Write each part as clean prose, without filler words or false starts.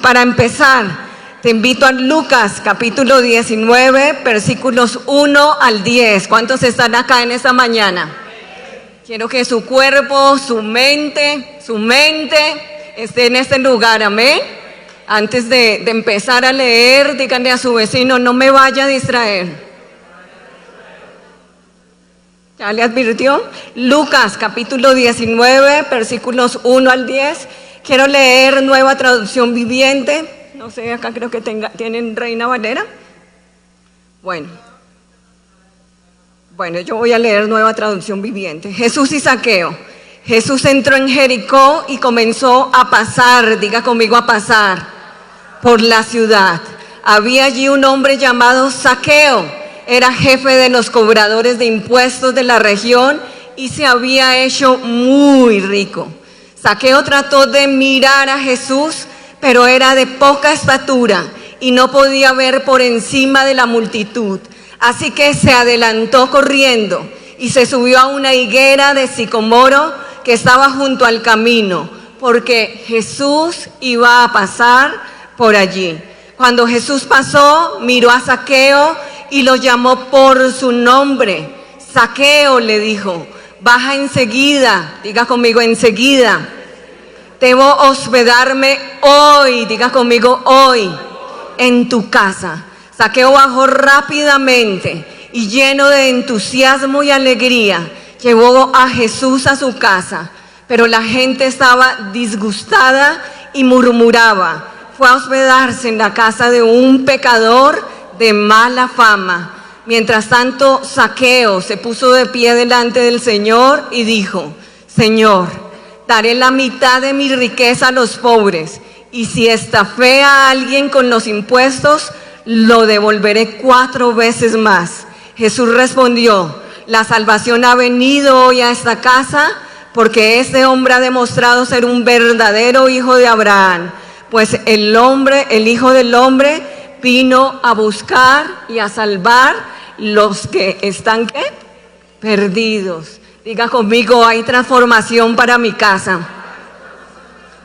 Para empezar, te invito a Lucas capítulo 19, versículos 1 al 10. ¿Cuántos están acá en esta mañana? Quiero que su cuerpo, su mente esté en este lugar, amén. Antes de empezar a leer, díganle a su vecino, no me vaya a distraer. ¿Ya le advirtió? Lucas capítulo 19, versículos 1 al 10. Quiero leer Nueva Traducción Viviente. No sé, acá creo que tienen Reina Valera. Bueno, yo voy a leer Nueva Traducción Viviente. Jesús y Zaqueo. Jesús entró en Jericó y comenzó a pasar, diga conmigo, a pasar por la ciudad. Había allí un hombre llamado Zaqueo. Era jefe de los cobradores de impuestos de la región y se había hecho muy rico. Zaqueo trató de mirar a Jesús, pero era de poca estatura y no podía ver por encima de la multitud. Así que se adelantó corriendo y se subió a una higuera de sicomoro que estaba junto al camino, porque Jesús iba a pasar por allí. Cuando Jesús pasó, miró a Zaqueo y lo llamó por su nombre. Zaqueo, le dijo, baja enseguida, diga conmigo, enseguida. Debo hospedarme hoy, diga conmigo, hoy, en tu casa. Zaqueo bajó rápidamente y lleno de entusiasmo y alegría, llevó a Jesús a su casa. Pero la gente estaba disgustada y murmuraba. Fue a hospedarse en la casa de un pecador de mala fama. Mientras tanto, Zaqueo se puso de pie delante del Señor y dijo, Señor, daré la mitad de mi riqueza a los pobres, y si estafé a alguien con los impuestos, lo devolveré 4 veces más. Jesús respondió, la salvación ha venido hoy a esta casa, porque este hombre ha demostrado ser un verdadero hijo de Abraham, pues el Hijo del Hombre vino a buscar y a salvar los que están, ¿qué? Perdidos. Diga conmigo, hay transformación para mi casa.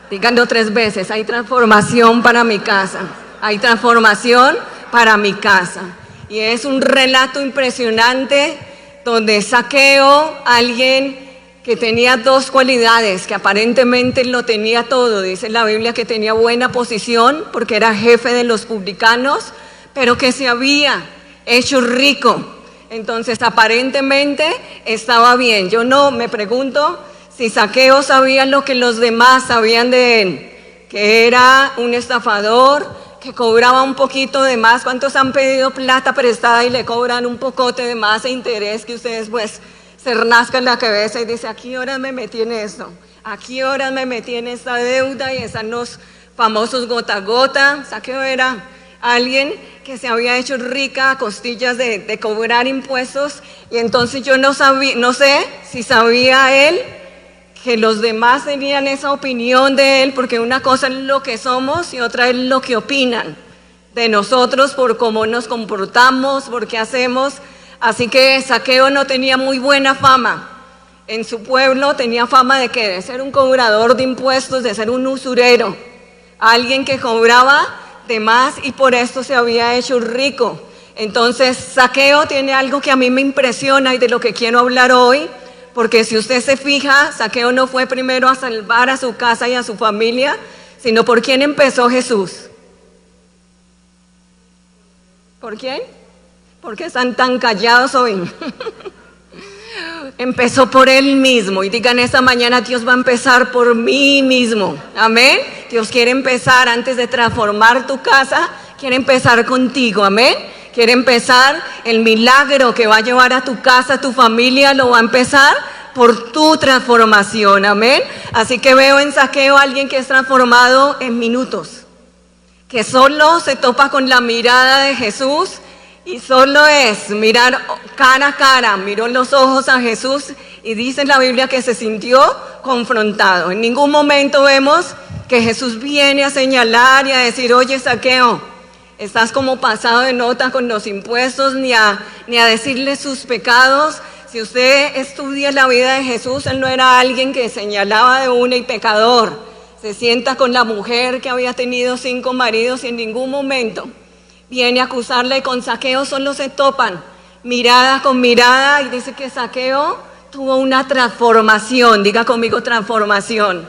Díganlo 3 veces, hay transformación para mi casa. Hay transformación para mi casa. Y es un relato impresionante donde Zaqueo, alguien que tenía 2 cualidades, que aparentemente lo tenía todo. Dice la Biblia que tenía buena posición porque era jefe de los publicanos, pero que se había hecho rico. Entonces aparentemente estaba bien. Yo no me pregunto si Zaqueo sabía lo que los demás sabían de él, que era un estafador, que cobraba un poquito de más. ¿Cuántos han pedido plata prestada y le cobran un pocote de más de interés que ustedes pues se rascan la cabeza y dice, ¿a qué horas me metí en esto? ¿A qué horas me metí en esta deuda? Y están los famosos gota a gota. Zaqueo era alguien que se había hecho rica a costillas de cobrar impuestos, y entonces yo no sé si sabía él que los demás tenían esa opinión de él, porque una cosa es lo que somos y otra es lo que opinan de nosotros por cómo nos comportamos, por qué hacemos. Así que Zaqueo no tenía muy buena fama en su pueblo. Tenía fama de que de ser un cobrador de impuestos, de ser un usurero, alguien que cobraba de más y por esto se había hecho rico. Entonces Zaqueo tiene algo que a mí me impresiona y de lo que quiero hablar hoy, porque si usted se fija, Zaqueo no fue primero a salvar a su casa y a su familia, sino por quién empezó Jesús. ¿Por quién? ¿Por qué están tan callados hoy? Empezó por él mismo. Y digan esta mañana, Dios va a empezar por mí mismo. Amén. Dios quiere empezar antes de transformar tu casa, quiere empezar contigo. Amén. Quiere empezar el milagro que va a llevar a tu casa, a tu familia, lo va a empezar por tu transformación. Amén. Así que veo en Zaqueo a alguien que es transformado en minutos, que solo se topa con la mirada de Jesús. Y solo es mirar cara a cara, miró en los ojos a Jesús y dice en la Biblia que se sintió confrontado. En ningún momento vemos que Jesús viene a señalar y a decir, oye Zaqueo, estás como pasado de nota con los impuestos, ni a decirle sus pecados. Si usted estudia la vida de Jesús, él no era alguien que señalaba de una y pecador. se sienta con la mujer que había tenido 5 maridos y en ningún momento viene a acusarla, y con Zaqueo solo se topan mirada con mirada, y dice que Zaqueo tuvo una transformación, diga conmigo transformación,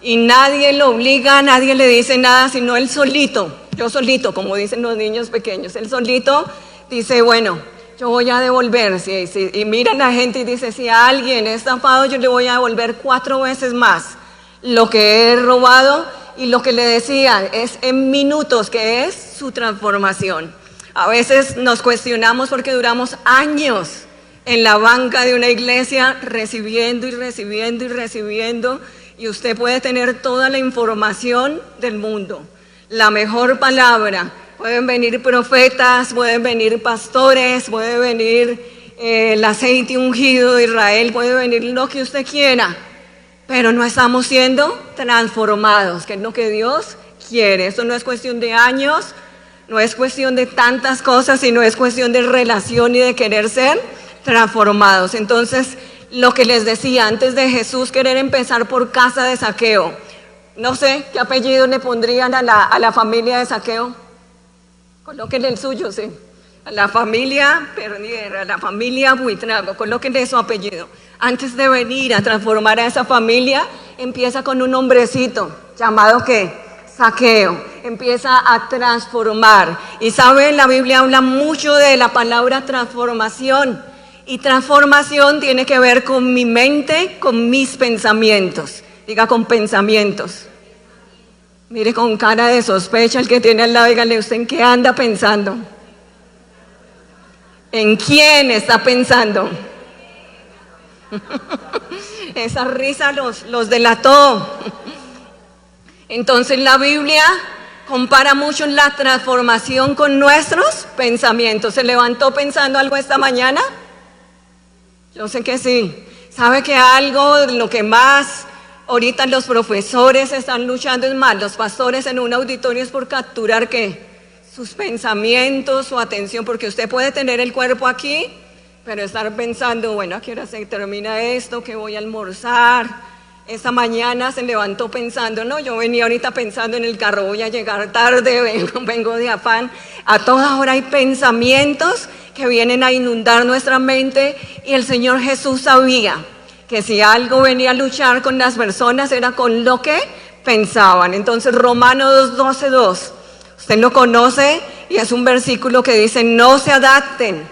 y nadie lo obliga, nadie le dice nada, sino él solito, yo solito, como dicen los niños pequeños, él solito dice, bueno, yo voy a devolver, y mira la gente y dice, si a alguien he estafado, yo le voy a devolver 4 veces más lo que he robado. Y lo que le decía es en minutos, que es su transformación. A veces nos cuestionamos porque duramos años en la banca de una iglesia recibiendo y recibiendo y recibiendo, y usted puede tener toda la información del mundo, la mejor palabra. Pueden venir profetas, pueden venir pastores, puede venir el aceite ungido de Israel, puede venir lo que usted quiera, pero no estamos siendo transformados, que es lo que Dios quiere. Esto no es cuestión de años, no es cuestión de tantas cosas, sino es cuestión de relación y de querer ser transformados. Entonces, lo que les decía, antes de Jesús querer empezar por casa de Zaqueo, no sé qué apellido le pondrían a la familia de Zaqueo. Colóquenle el suyo, sí. A la familia Pernier, a la familia Buitrago, colóquenle su apellido. Antes de venir a transformar a esa familia, empieza con un hombrecito llamado ¿qué? Zaqueo. Empieza a transformar. Y saben, la Biblia habla mucho de la palabra transformación. Y transformación tiene que ver con mi mente, con mis pensamientos. Diga, con pensamientos. Mire con cara de sospecha el que tiene al lado, dígale, ¿usted en qué anda pensando? ¿En quién está pensando? Esa risa los delató. Entonces la Biblia compara mucho la transformación con nuestros pensamientos. ¿Se levantó pensando algo esta mañana? Yo sé que sí. ¿Sabe que algo de lo que más ahorita los profesores están luchando es más, los pastores en un auditorio, es por capturar ¿qué? Sus pensamientos, su atención, porque usted puede tener el cuerpo aquí, pero estar pensando, bueno, ¿a qué hora se termina esto? ¿Qué voy a almorzar? Esta mañana se levantó pensando, no, yo venía ahorita pensando en el carro, voy a llegar tarde, vengo de afán. A toda hora hay pensamientos que vienen a inundar nuestra mente, y el Señor Jesús sabía que si algo venía a luchar con las personas era con lo que pensaban. Entonces Romanos 12:2, usted lo conoce, y es un versículo que dice, no se adapten.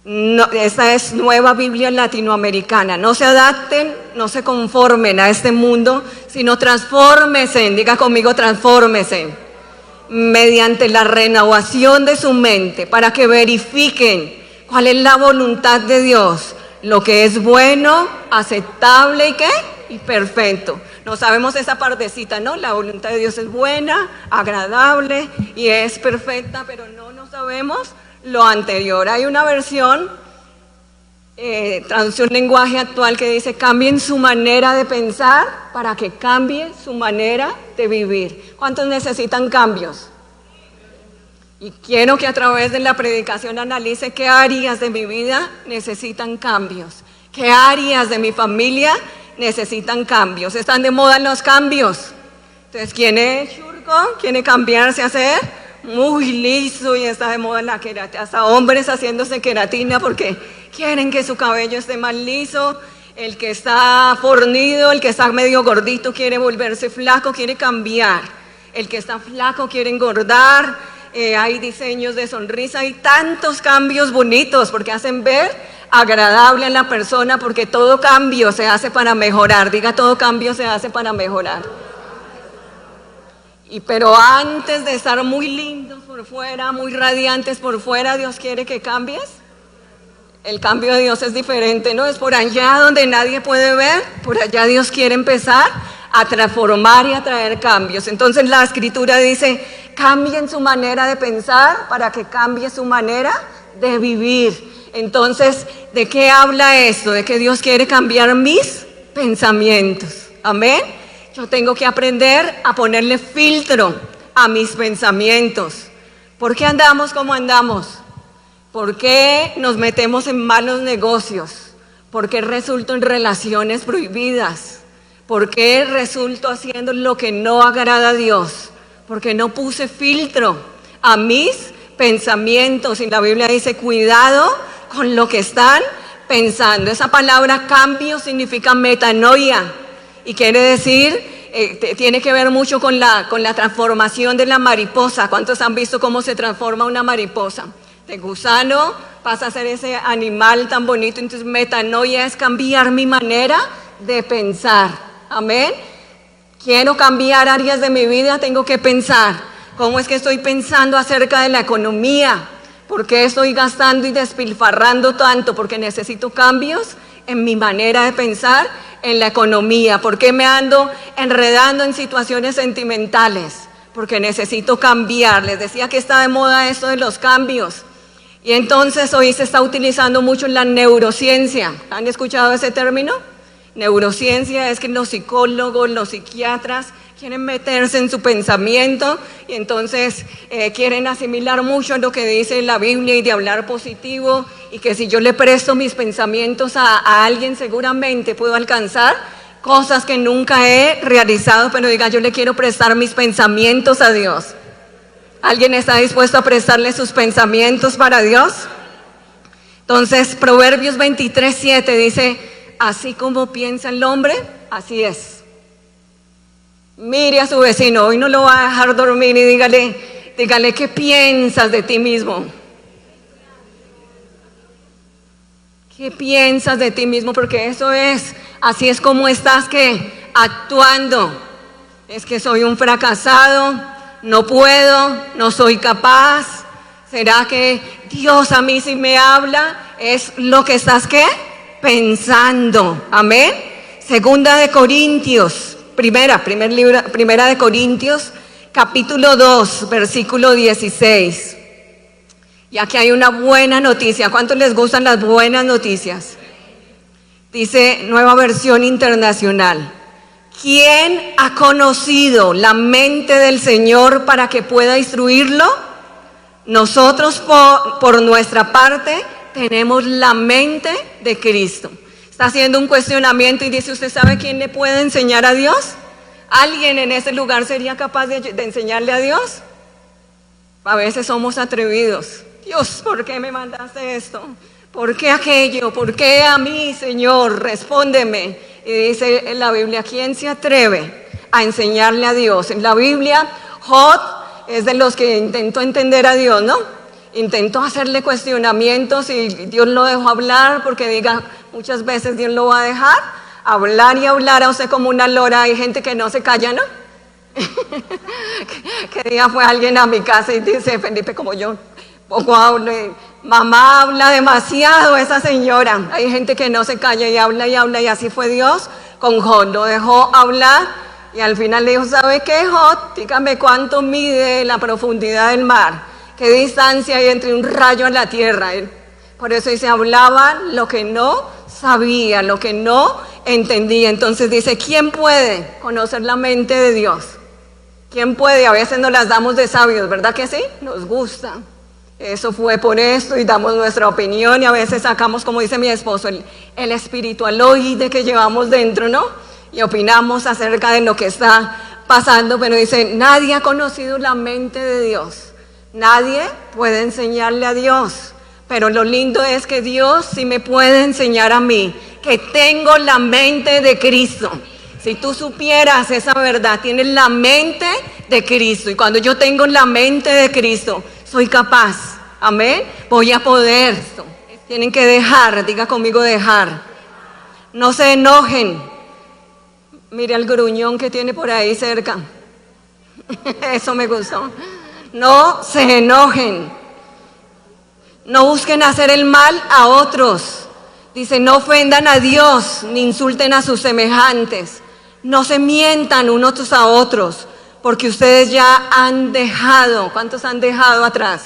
No, esta es Nueva Biblia Latinoamericana. No se adapten, no se conformen a este mundo, sino transfórmense, diga conmigo, transfórmense, mediante la renovación de su mente, para que verifiquen cuál es la voluntad de Dios, lo que es bueno, aceptable y ¿qué? Y perfecto. No sabemos esa partecita, ¿no? La voluntad de Dios es buena, agradable y es perfecta, pero no sabemos lo anterior. Hay una versión, traducción lenguaje actual, que dice, cambien su manera de pensar para que cambie su manera de vivir. ¿Cuántos necesitan cambios? Y quiero que a través de la predicación analice qué áreas de mi vida necesitan cambios, qué áreas de mi familia necesitan cambios. Están de moda los cambios. Entonces, ¿quién es churco? ¿Quiere cambiarse a ser muy liso? Y está de moda la queratina, hasta hombres haciéndose queratina porque quieren que su cabello esté más liso. El que está fornido, el que está medio gordito quiere volverse flaco, quiere cambiar. El que está flaco quiere engordar. Hay diseños de sonrisa, hay tantos cambios bonitos porque hacen ver agradable a la persona, porque todo cambio se hace para mejorar. Diga, todo cambio se hace para mejorar. Pero antes de estar muy lindos por fuera, muy radiantes por fuera, Dios quiere que cambies. El cambio de Dios es diferente, ¿no? Es por allá donde nadie puede ver, por allá Dios quiere empezar a transformar y a traer cambios. Entonces la Escritura dice, cambien su manera de pensar para que cambie su manera de vivir. Entonces, ¿de qué habla esto? De que Dios quiere cambiar mis pensamientos. Amén. Yo tengo que aprender a ponerle filtro a mis pensamientos. ¿Por qué andamos como andamos? ¿Por qué nos metemos en malos negocios? ¿Por qué resulto en relaciones prohibidas? ¿Por qué resulto haciendo lo que no agrada a Dios? Porque no puse filtro a mis pensamientos. Y la Biblia dice, cuidado con lo que están pensando. Esa palabra cambio significa metanoia y quiere decir, tiene que ver mucho con la transformación de la mariposa. ¿Cuántos han visto cómo se transforma una mariposa? De gusano pasa a ser ese animal tan bonito. Entonces metanoia es cambiar mi manera de pensar. Amén. Quiero cambiar áreas de mi vida, tengo que pensar. ¿Cómo es que estoy pensando acerca de la economía? ¿Por qué estoy gastando y despilfarrando tanto? Porque necesito cambios en mi manera de pensar en la economía. ¿Por qué me ando enredando en situaciones sentimentales? Porque necesito cambiar. Les decía que está de moda esto de los cambios. Y entonces hoy se está utilizando mucho la neurociencia. ¿Han escuchado ese término? Neurociencia es que los psicólogos, los psiquiatras quieren meterse en su pensamiento y entonces quieren asimilar mucho lo que dice la Biblia y de hablar positivo, y que si yo le presto mis pensamientos a alguien seguramente puedo alcanzar cosas que nunca he realizado, pero diga, yo le quiero prestar mis pensamientos a Dios. ¿Alguien está dispuesto a prestarle sus pensamientos para Dios? Entonces Proverbios 23:7 dice, así como piensa el hombre, así es. Mire a su vecino, hoy no lo va a dejar dormir y dígale ¿qué piensas de ti mismo? ¿Qué piensas de ti mismo? Porque eso es, así es como estás actuando. Es que soy un fracasado, no puedo, no soy capaz. ¿Será que Dios a mí sí me habla? Es lo que estás pensando. Amén. Segunda de Corintios, primera de Corintios, capítulo 2, versículo 16. Y aquí hay una buena noticia. ¿Cuántos les gustan las buenas noticias? Dice, Nueva Versión Internacional: ¿quién ha conocido la mente del Señor para que pueda instruirlo? Nosotros por nuestra parte tenemos la mente de Cristo. Está haciendo un cuestionamiento y dice, ¿usted sabe quién le puede enseñar a Dios? ¿Alguien en ese lugar sería capaz de enseñarle a Dios? A veces somos atrevidos. Dios, ¿por qué me mandaste esto? ¿Por qué aquello? ¿Por qué a mí, Señor? Respóndeme. Y dice en la Biblia, ¿quién se atreve a enseñarle a Dios? En la Biblia, Job es de los que intentó entender a Dios, ¿no? Intentó hacerle cuestionamientos y Dios lo dejó hablar, porque diga, muchas veces Dios lo va a dejar hablar y hablar a usted como una lora. Hay gente que no se calla, ¿no? Que día fue alguien a mi casa y dice, Felipe, como yo poco hablo, mamá habla demasiado esa señora. Hay gente que no se calla y habla y así fue Dios con Job, lo dejó hablar y al final le dijo, ¿sabe qué, Job? Dígame cuánto mide la profundidad del mar. ¿Qué distancia hay entre un rayo a la tierra? Por eso dice, hablaba lo que no sabía, lo que no entendía. Entonces dice, ¿quién puede conocer la mente de Dios? ¿Quién puede? A veces nos las damos de sabios, ¿verdad que sí? Nos gusta. Eso fue por esto y damos nuestra opinión y a veces sacamos, como dice mi esposo, el espiritualoide que llevamos dentro, ¿no? Y opinamos acerca de lo que está pasando, pero dice, nadie ha conocido la mente de Dios. Nadie puede enseñarle a Dios, pero lo lindo es que Dios sí me puede enseñar a mí, que tengo la mente de Cristo. Si tú supieras esa verdad, tienes la mente de Cristo, y cuando yo tengo la mente de Cristo, soy capaz, amén, voy a poder. Tienen que dejar, diga conmigo dejar. No se enojen. Mire al gruñón que tiene por ahí cerca. Eso me gustó. No se enojen. No busquen hacer el mal a otros. Dice, no ofendan a Dios, ni insulten a sus semejantes. No se mientan unos a otros, porque ustedes ya han dejado, ¿cuántos han dejado atrás?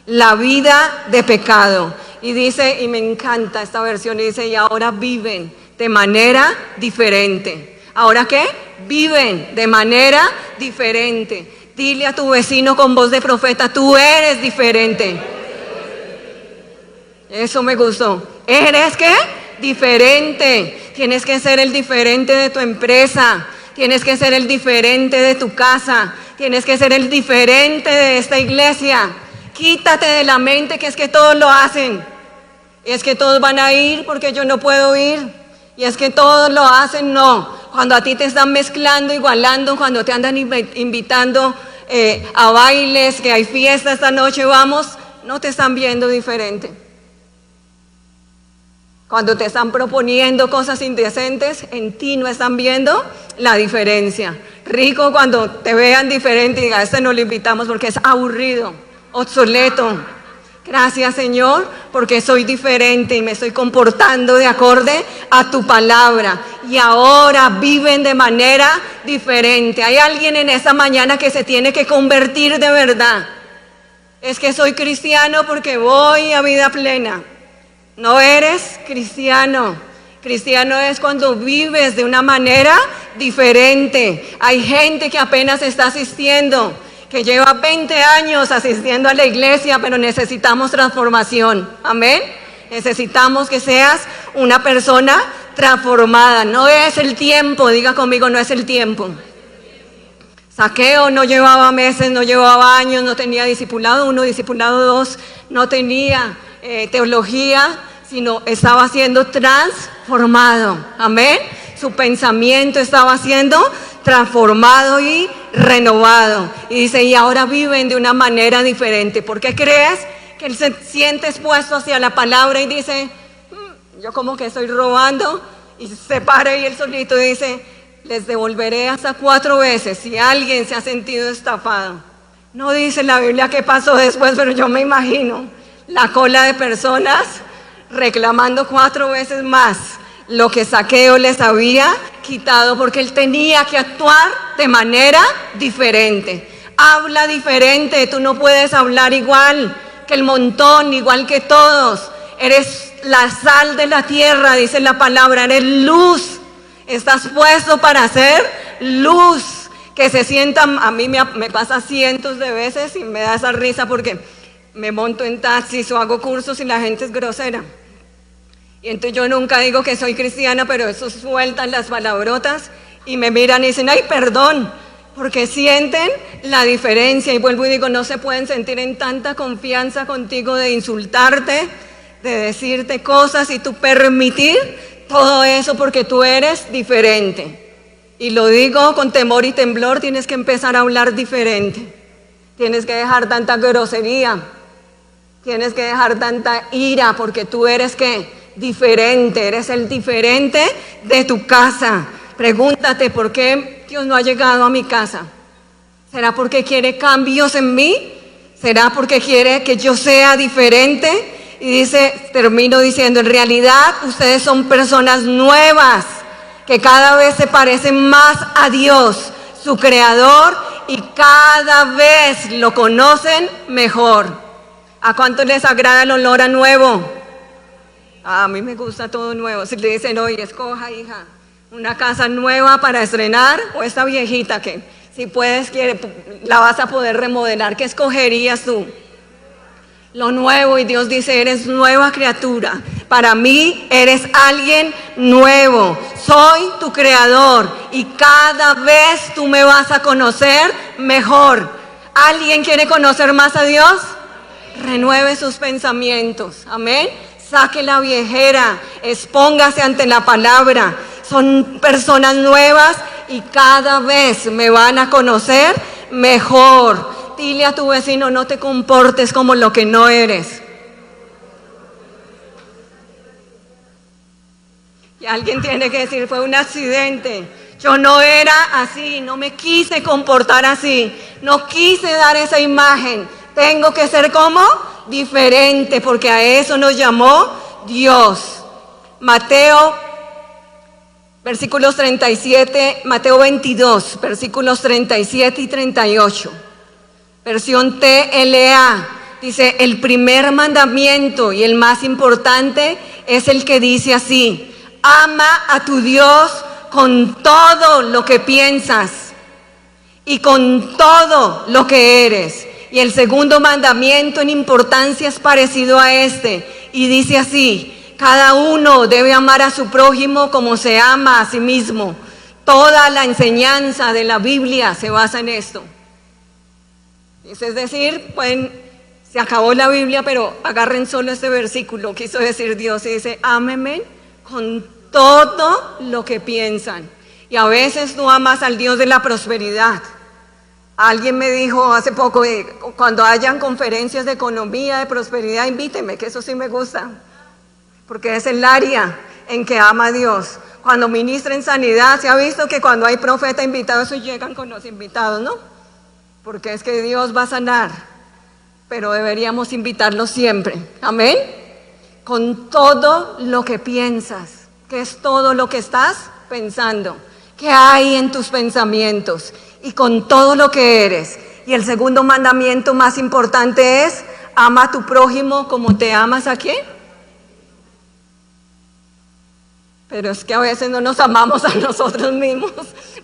La vida de pecado. Y dice, y me encanta esta versión, dice, y ahora viven de manera diferente. ¿Ahora qué? Viven de manera diferente. Dile a tu vecino con voz de profeta, tú eres diferente. Eso me gustó. ¿Eres qué? diferente. Tienes que ser el diferente de tu empresa. Tienes que ser el diferente de tu casa. Tienes que ser el diferente de esta iglesia. Quítate de la mente que es que todos lo hacen. Y es que todos van a ir porque yo no puedo ir. Y es que todos lo hacen, no. Cuando a ti te están mezclando, igualando, cuando te andan invitando a bailes, que hay fiesta esta noche, vamos, no te están viendo diferente. Cuando te están proponiendo cosas indecentes, en ti no están viendo la diferencia. Rico cuando te vean diferente y digan, a este no lo invitamos porque es aburrido, obsoleto. Gracias, Señor, porque soy diferente y me estoy comportando de acorde a tu palabra. Y ahora viven de manera diferente. Hay alguien en esta mañana que se tiene que convertir de verdad. Es que soy cristiano porque voy a vida plena. No eres cristiano. Cristiano es cuando vives de una manera diferente. Hay gente que apenas está asistiendo, que lleva 20 años asistiendo a la iglesia, pero necesitamos transformación. Amén. Necesitamos que seas una persona transformada. No es el tiempo, diga conmigo, no es el tiempo. Saqueo no llevaba meses, no llevaba años, no tenía discipulado 1, discipulado 2, no tenía teología, sino estaba siendo transformado. Amén. Su pensamiento estaba siendo transformado y renovado. Y dice, y ahora viven de una manera diferente. ¿Por qué crees que él se siente expuesto hacia la palabra y dice, yo como que estoy robando? Y se para y él solito dice, les devolveré hasta 4 veces si alguien se ha sentido estafado. No dice la Biblia qué pasó después, pero yo me imagino la cola de personas reclamando 4 veces más lo que Saqueo les había quitado, porque él tenía que actuar de manera diferente. Habla diferente, tú no puedes hablar igual que el montón, igual que todos. Eres la sal de la tierra, dice la palabra, eres luz. Estás puesto para ser luz. Que se sientan, a mí me pasa cientos de veces y me da esa risa porque me monto en taxis o hago cursos y la gente es grosera. Y entonces yo nunca digo que soy cristiana, pero eso sueltan las palabrotas y me miran y dicen, ay, perdón, porque sienten la diferencia. Y vuelvo y digo, no se pueden sentir en tanta confianza contigo de insultarte, de decirte cosas y tú permitir todo eso porque tú eres diferente. Y lo digo con temor y temblor, tienes que empezar a hablar diferente. Tienes que dejar tanta grosería, tienes que dejar tanta ira porque tú eres, ¿qué? Diferente, eres el diferente de tu casa. Pregúntate, ¿por qué Dios no ha llegado a mi casa? ¿Será porque quiere cambios en mí? ¿Será porque quiere que yo sea diferente? Y dice, termino diciendo, en realidad ustedes son personas nuevas que cada vez se parecen más a Dios, su creador, y cada vez lo conocen mejor. ¿A cuánto les agrada el olor a nuevo? A mí me gusta todo nuevo. Si le dicen, oye, escoja, hija, una casa nueva para estrenar o esta viejita que si puedes, la vas a poder remodelar, ¿qué escogerías tú? Lo nuevo. Y Dios dice, eres nueva criatura. Para mí eres alguien nuevo. Soy tu creador y cada vez tú me vas a conocer mejor. ¿Alguien quiere conocer más a Dios? Renueve sus pensamientos. Amén. Saque la viejera, expóngase ante la palabra. Son personas nuevas y cada vez me van a conocer mejor. Dile a tu vecino, no te comportes como lo que no eres. Y alguien tiene que decir, fue un accidente. Yo no era así, no me quise comportar así, no quise dar esa imagen. Tengo que ser como diferente, porque a eso nos llamó Dios. Mateo, versículos 37, Mateo 22, versículos 37 y 38. Versión TLA, dice, el primer mandamiento y el más importante es el que dice así: ama a tu Dios con todo lo que piensas y con todo lo que eres. Y el segundo mandamiento en importancia es parecido a este y dice así: Cada uno debe amar a su prójimo como se ama a sí mismo. Toda la enseñanza de la Biblia se basa en esto. Es decir, se acabó la Biblia, pero agarren solo este versículo. Quiso decir Dios y dice, ámenme con todo lo que piensan. Y a veces tú amas al Dios de la prosperidad. Alguien me dijo hace poco, cuando hayan conferencias de economía, de prosperidad, invíteme, que eso sí me gusta. Porque es el área en que ama a Dios. Cuando ministra en sanidad, se ha visto que cuando hay profeta invitado, eso llegan con los invitados, ¿no? Porque es que Dios va a sanar, pero deberíamos invitarlo siempre. Amén. Con todo lo que piensas. ¿Qué es todo lo que estás pensando? ¿Qué hay en tus pensamientos? Y con todo lo que eres. Y el segundo mandamiento más importante es, ama a tu prójimo como te amas ¿a quién? Pero es que a veces no nos amamos a nosotros mismos.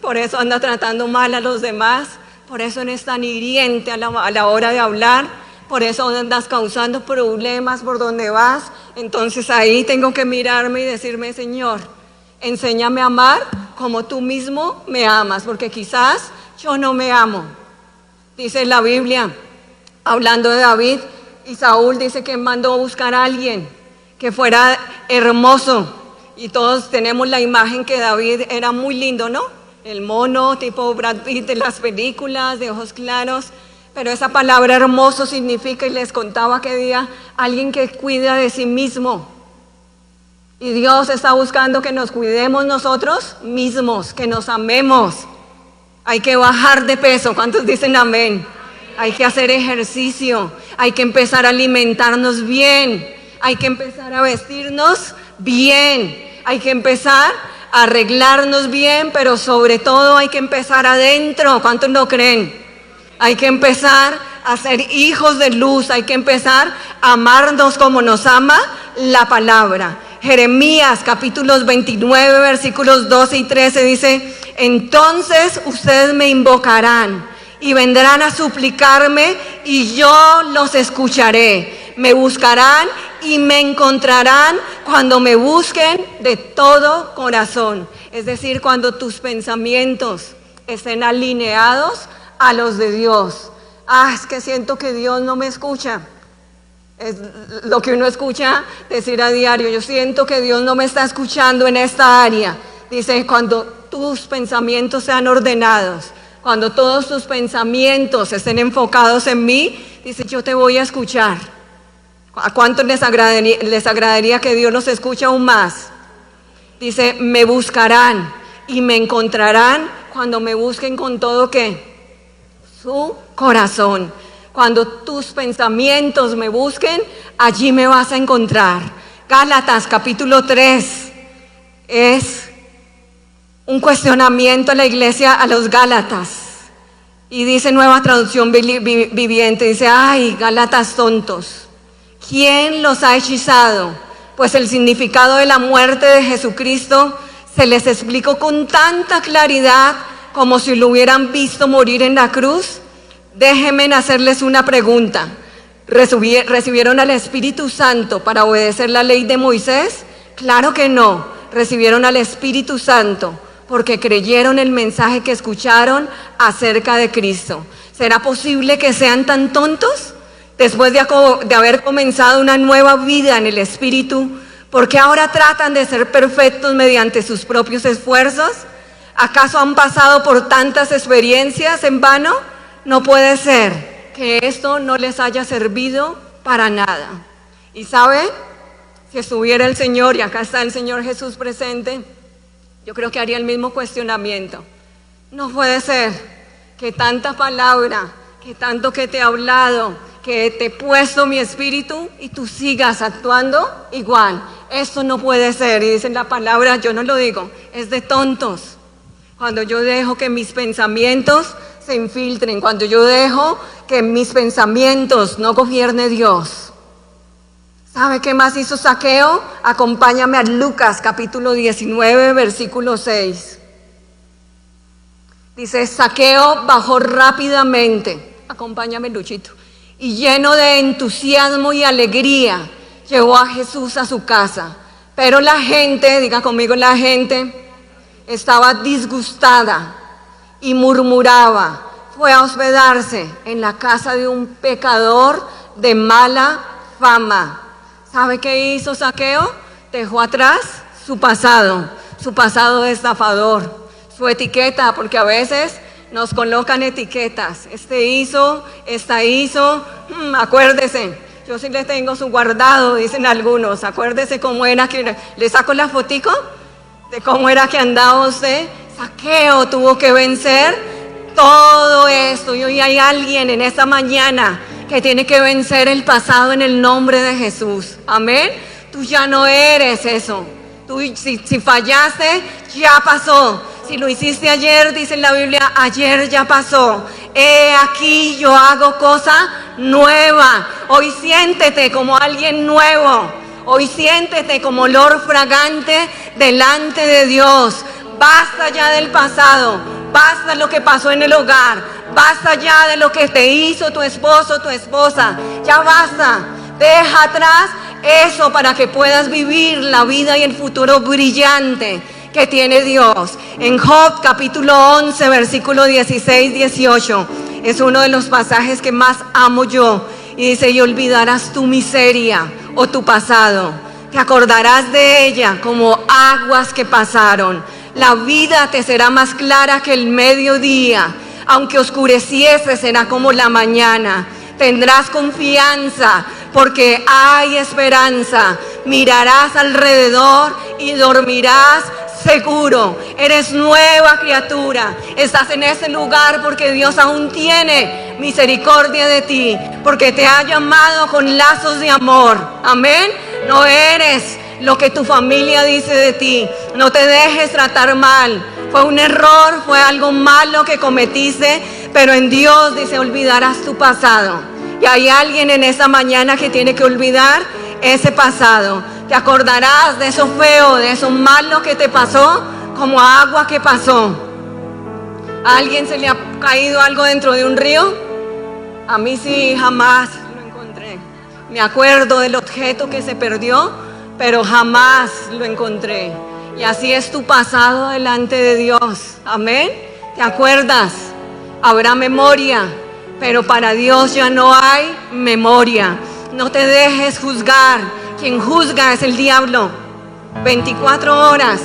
Por eso anda tratando mal a los demás. Por eso eres tan hiriente a la hora de hablar, por eso andas causando problemas por donde vas. Entonces ahí tengo que mirarme y decirme, Señor, enséñame a amar como tú mismo me amas, porque quizás yo no me amo. Dice la Biblia, hablando de David, y Saúl dice que mandó a buscar a alguien que fuera hermoso, y todos tenemos la imagen que David era muy lindo, ¿no? El mono tipo Brad Pitt de las películas, de ojos claros, pero esa palabra hermoso significa, y les contaba que día, alguien que cuida de sí mismo. Y Dios está buscando que nos cuidemos nosotros mismos, que nos amemos. Hay que bajar de peso, ¿cuántos dicen amén? Hay que hacer ejercicio, hay que empezar a alimentarnos bien, hay que empezar a vestirnos bien, hay que empezar a arreglarnos bien, pero sobre todo hay que empezar adentro. ¿Cuántos lo creen? Hay que empezar a ser hijos de luz, hay que empezar a amarnos como nos ama la palabra. Jeremías capítulos 29 versículos 12 y 13 dice, entonces ustedes me invocarán y vendrán a suplicarme y yo los escucharé. Me buscarán y me encontrarán cuando me busquen de todo corazón. Es decir, cuando tus pensamientos estén alineados a los de Dios. Es que siento que Dios no me escucha. Es lo que uno escucha decir a diario. Yo siento que Dios no me está escuchando en esta área. Dice, cuando tus pensamientos sean ordenados, cuando todos tus pensamientos estén enfocados en mí, dice, yo te voy a escuchar. ¿A cuántos les agradaría que Dios nos escuche aún más? Dice, me buscarán y me encontrarán cuando me busquen con todo ¿qué? Su corazón. Cuando tus pensamientos me busquen, allí me vas a encontrar. Gálatas capítulo 3 es un cuestionamiento a la iglesia, a los Gálatas. Y dice Nueva Traducción Viviente, dice, ay, Gálatas tontos. ¿Quién los ha hechizado? Pues el significado de la muerte de Jesucristo se les explicó con tanta claridad como si lo hubieran visto morir en la cruz. Déjenme hacerles una pregunta. ¿Recibieron al Espíritu Santo para obedecer la ley de Moisés? Claro que no. Recibieron al Espíritu Santo porque creyeron el mensaje que escucharon acerca de Cristo. ¿Será posible que sean tan tontos? Después de haber comenzado una nueva vida en el Espíritu, ¿por qué ahora tratan de ser perfectos mediante sus propios esfuerzos? ¿Acaso han pasado por tantas experiencias en vano? No puede ser que esto no les haya servido para nada. Y ¿sabe? Si estuviera el Señor, y acá está el Señor Jesús presente, yo creo que haría el mismo cuestionamiento. No puede ser que tanta palabra, que tanto que te he hablado, que te he puesto mi espíritu y tú sigas actuando igual. Esto no puede ser. Y dicen la palabra, yo no lo digo, es de tontos. Cuando yo dejo que mis pensamientos se infiltren, cuando yo dejo que mis pensamientos no gobierne Dios. ¿Sabe qué más hizo Zaqueo? Acompáñame a Lucas capítulo 19 versículo 6. Dice, Zaqueo bajó rápidamente, acompáñame Luchito, y lleno de entusiasmo y alegría, llevó a Jesús a su casa. Pero la gente, diga conmigo, la gente estaba disgustada y murmuraba. Fue a hospedarse en la casa de un pecador de mala fama. ¿Sabe qué hizo Zaqueo? Dejó atrás su pasado de estafador, su etiqueta, porque a veces nos colocan etiquetas. Este hizo, esta hizo, acuérdese, yo sí le tengo su guardado, dicen algunos. Acuérdese cómo era que, le saco la fotico de cómo era que andaba usted. Zaqueo tuvo que vencer todo esto, y hoy hay alguien en esta mañana que tiene que vencer el pasado en el nombre de Jesús. Amén. Tú ya no eres eso. Tú, si fallaste, ya pasó. Si lo hiciste ayer, dice en la Biblia, ayer ya pasó. He aquí yo hago cosa nueva. Hoy siéntete como alguien nuevo. Hoy siéntete como olor fragante delante de Dios. Basta ya del pasado. Basta lo que pasó en el hogar. Basta ya de lo que te hizo tu esposo, tu esposa. Ya basta. Deja atrás eso para que puedas vivir la vida y el futuro brillante que tiene Dios. En Job capítulo 11, versículo 16-18, es uno de los pasajes que más amo yo. Y dice, y olvidarás tu miseria o tu pasado. Te acordarás de ella como aguas que pasaron. La vida te será más clara que el mediodía. Aunque oscureciese, será como la mañana. Tendrás confianza porque hay esperanza. Mirarás alrededor y dormirás seguro. Eres nueva criatura. Estás en ese lugar porque Dios aún tiene misericordia de ti, porque te ha llamado con lazos de amor. Amén. No eres lo que tu familia dice de ti. No te dejes tratar mal. Fue un error, fue algo malo que cometiste, pero en Dios dice, olvidarás tu pasado. Y hay alguien en esta mañana que tiene que olvidar ese pasado. Te acordarás de eso feo, de eso malo que te pasó, como agua que pasó. ¿A alguien se le ha caído algo dentro de un río? A mí sí, jamás lo encontré. Me acuerdo del objeto que se perdió, pero jamás lo encontré. Y así es tu pasado delante de Dios. Amén. ¿Te acuerdas? Habrá memoria, pero para Dios ya no hay memoria. No te dejes juzgar. Quien juzga es el diablo. 24 horas.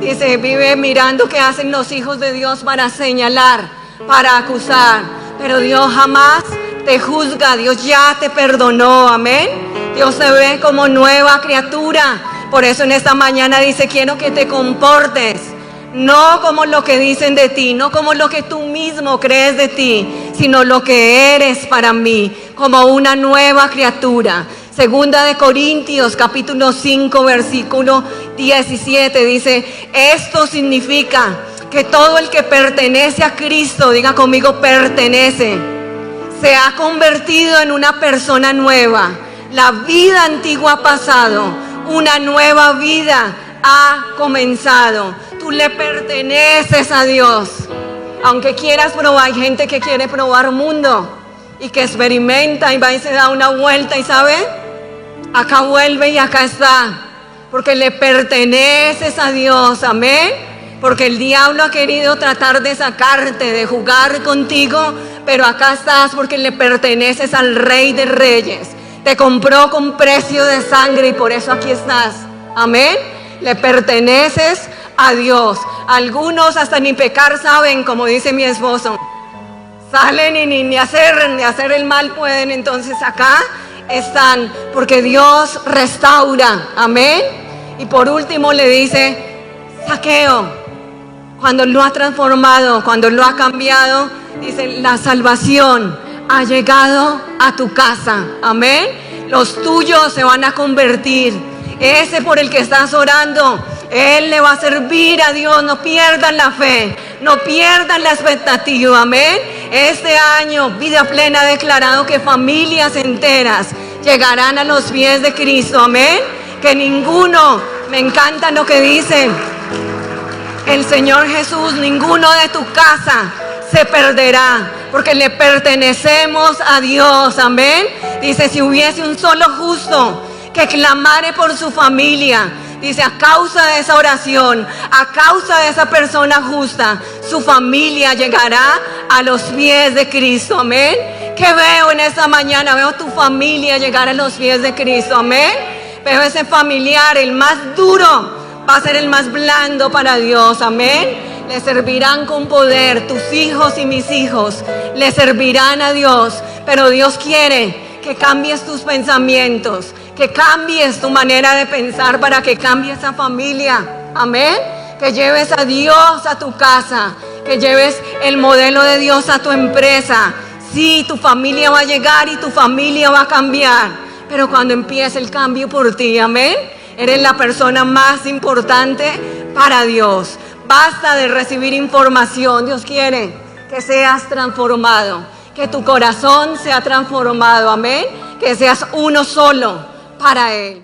Dice, vive mirando qué hacen los hijos de Dios para señalar, para acusar. Pero Dios jamás te juzga. Dios ya te perdonó. Amén. Dios te ve como nueva criatura. Por eso en esta mañana dice, quiero que te comportes, no como lo que dicen de ti, no como lo que tú mismo crees de ti, sino lo que eres para mí, como una nueva criatura. Segunda de Corintios, capítulo 5, versículo 17, dice, esto significa que todo el que pertenece a Cristo, diga conmigo, pertenece, se ha convertido en una persona nueva. La vida antigua ha pasado. Una nueva vida ha comenzado. Tú le perteneces a Dios. Aunque quieras probar, hay gente que quiere probar mundo y que experimenta y va y se da una vuelta y sabe, acá vuelve y acá está. Porque le perteneces a Dios. Amén. Porque el diablo ha querido tratar de sacarte, de jugar contigo, pero acá estás porque le perteneces al Rey de Reyes. Te compró con precio de sangre y por eso aquí estás. Amén. Le perteneces a Dios. Algunos hasta ni pecar saben, como dice mi esposo. Salen y ni hacer el mal pueden. Entonces acá están porque Dios restaura. Amén. Y por último le dice, Zaqueo, cuando lo ha transformado, cuando lo ha cambiado, dice, la salvación ha llegado a tu casa. Amén. Los tuyos se van a convertir. Ese por el que estás orando, él le va a servir a Dios. No pierdan la fe, no pierdan la expectativa. Amén. Este año Vida Plena ha declarado que familias enteras llegarán a los pies de Cristo. Amén. Que ninguno, me encanta lo que dice el Señor Jesús, ninguno de tu casa se perderá, porque le pertenecemos a Dios. Amén. Dice, si hubiese un solo justo que clamare por su familia, Dice, a causa de esa oración, a causa de esa persona justa, su familia llegará a los pies de Cristo. Amén. ¿Qué veo en esta mañana? Veo tu familia llegar a los pies de Cristo. Amén. Veo ese familiar, el más duro, va a ser el más blando para Dios. Amén. Le servirán con poder. Tus hijos y mis hijos le servirán a Dios. Pero Dios quiere que cambies tus pensamientos, que cambies tu manera de pensar para que cambie esa familia. Amén. Que lleves a Dios a tu casa, que lleves el modelo de Dios a tu empresa. Sí, tu familia va a llegar y tu familia va a cambiar, pero cuando empiece el cambio por ti. Amén. Eres la persona más importante para Dios. Basta de recibir información. Dios quiere que seas transformado, que tu corazón sea transformado. Amén. Que seas uno solo para Él.